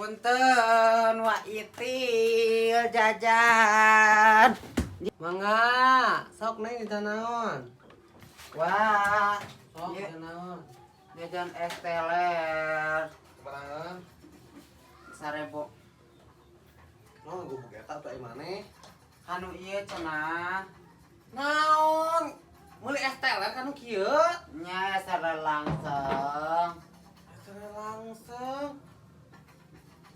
Punten wa itil jajan. Mangga, sok neng di naon. Wah, Sok Iya. di naon. jajan es teler Keberangan. 1000. Naon gubuk eta teh maneh. Anu ieu cenah. Naon? Meuli es teler kan kieu. Nya es teler langsung. Secara langsung.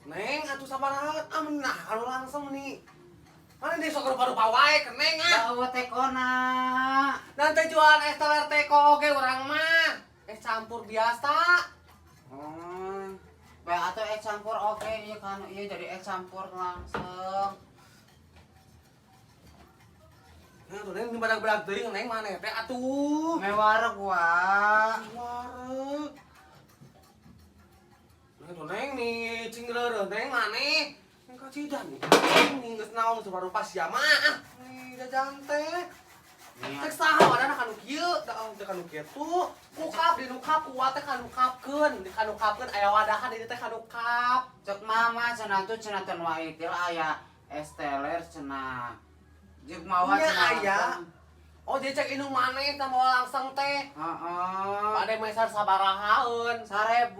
Neng atuh sabaraha nah anu langsung nih. Mana di sok rupa-rupa wae ke neng ah. Bawa tekona. Nanti jualan es teler teko oge urang mah. Es campur biasa. Bae atuh es campur oke ieu kan ieu jadi es campur langsung. Nah tuh neng di badak-badak teuing neng maneh teh atuh. Mewareg wa. Wareg. Nah tuh neng nih cingreureuh neng maneh. Neng kacidan nih. Nih geus naon geus rupa sia mah. Nih jajan teh. Cek saha wadana kanu kieu, da kanu kieu tuh. Kukap di nukap kuat teh kanukapkeun, di kanukapkeun aya wadahan di teh kanukap. Cek mama cenah tuh cenah ten wa itil aya es teler cenah. Jeung mawa Nya cenah. aya. Oh jadi cek indung maneh teh moal langsung teh. Heeh. Pada mesar sabarahaeun. 1000.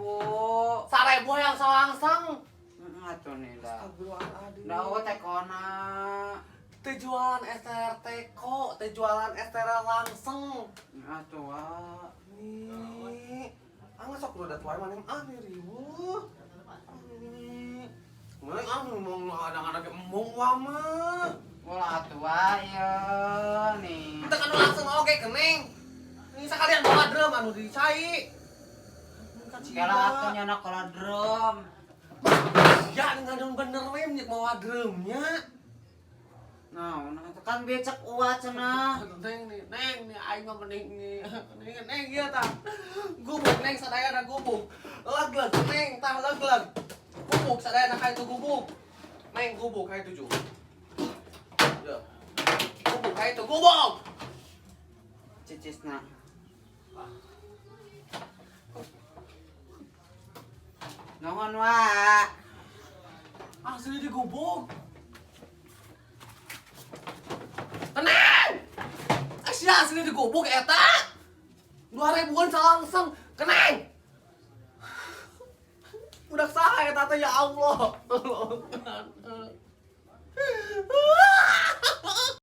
1000 yang salangseng. Atuh nih da. Astagfirullahaladzim. Da eueuh tekona. Teu jualan es teler teko, teu jualan es teler langsung. Atuh wa. Nih, angga sok udah tuai mana nih ribu. Mana mau ada ke embung wama. Ulah atuh wa ieu nih. Kita kan langsung oke keneng. Ini sekalian bawa drum anu dicai. Kela atuh nyana kala drum. Ya ngadon bener we nyek bawa drumnya. Nah, kan becek uat cenah. Neng nih aing mah mending nih. Neng ieu tah. Gubuk neng sadayana gubuk. Leg neng tah leg. Gubuk sadayana ka itu gubuk. Neng gubuk ka itu juga. Ya. Gubuk ka itu gubuk. Cicisna. Nuhun wa. Asli di gubuk. Tenang. Asli di gubuk eta. 2000-an salangsung. Keneng. Budak saha eta teh ya Allah.